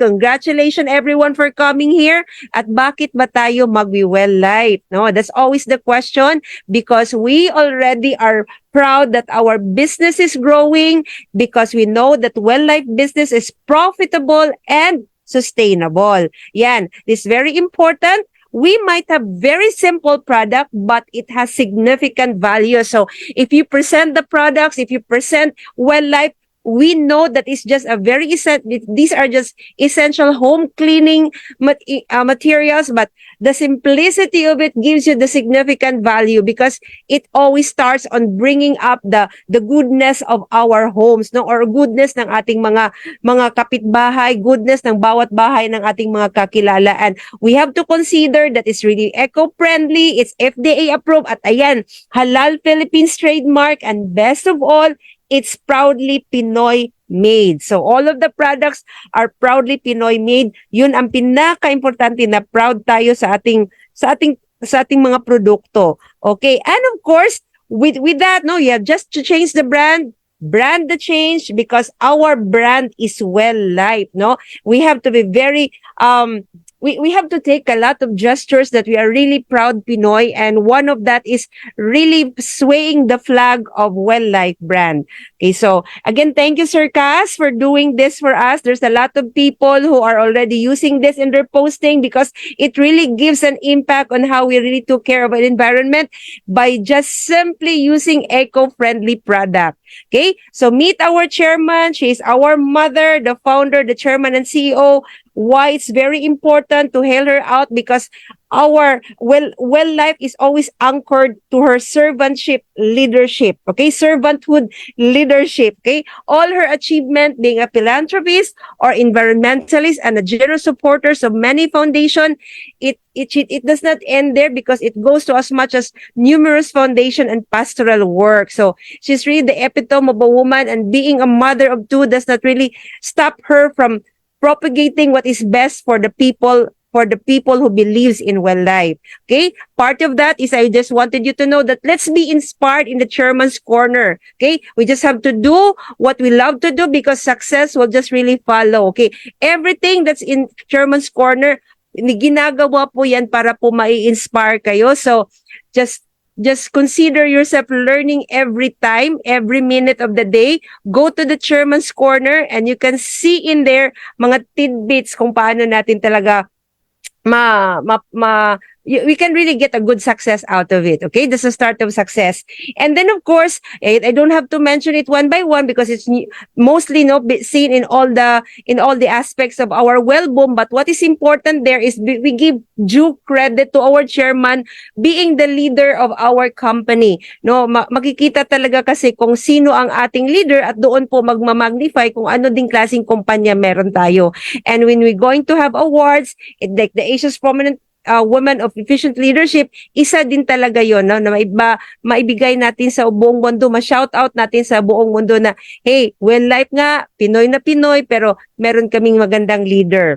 Congratulations everyone for coming here. At bakit ba tayo magwi-well life? No, that's always the question, because we already are proud that our business is growing, because we know that well life business is profitable and sustainable. Yan, this is very important. We might have very simple product, but it has significant value. So if you present the products, if you present well life, we know that it's just a very these are just essential home cleaning materials, but the simplicity of it gives you the significant value, because it always starts on bringing up the goodness of our homes, no, or goodness ng ating mga kapitbahay, goodness ng bawat bahay ng ating mga kakilala. And we have to consider that it's really eco-friendly, it's FDA approved, at ayan, Halal Philippines trademark, and best of all, it's proudly Pinoy made. So all of the products are proudly Pinoy made. Yun ang pinaka-importante, na proud tayo sa ating mga produkto. Okay? And of course, with that, no, you have just to change the brand the change, because our brand is well life, no? We have to be very we have to take a lot of gestures that we are really proud Pinoy, and one of that is really swaying the flag of Well Life brand. Okay, so again, thank you, Sir Cass, for doing this for us. There's a lot of people who are already using this in their posting, because it really gives an impact on how we really took care of an environment by just simply using eco-friendly product. Okay, so meet our chairman. She is our mother, the founder, the chairman, and CEO. Why it's very important to hail her out, because our well life is always anchored to her servantship leadership. Okay, servanthood leadership. Okay, all her achievement being a philanthropist or environmentalist and a generous supporters of many foundation, it does not end there, because it goes to as much as numerous foundation and pastoral work. So she's really the epitome of a woman, and being a mother of two does not really stop her from propagating what is best for the people who believes in well life. Okay, part of that is, I just wanted you to know that let's be inspired in the Chairman's Corner. Okay, we just have to do what we love to do, because success will just really follow. Okay, everything that's in Chairman's Corner, ginagawa po yan para po mai-inspire kayo. So just consider yourself learning every time, every minute of the day. Go to the Chairman's Corner, and you can see in there mga tidbits kung paano natin talaga we can really get a good success out of it. Okay, that's the start of success. And then of course, I don't have to mention it one by one, because it's mostly seen in all the aspects of our Wellboom. But what is important there is we give due credit to our chairman being the leader of our company. No, makikita talaga kasi kung sino ang ating leader, at doon po magmamagnify kung ano ding klaseng kumpanya meron tayo. And when we're going to have awards, like the Asia's Prominent Women of Efficient Leadership, isa din talaga yon, no, na maibigay natin sa buong mundo, ma-shout out natin sa buong mundo na, hey, well life nga, Pinoy na Pinoy, pero meron kaming magandang leader.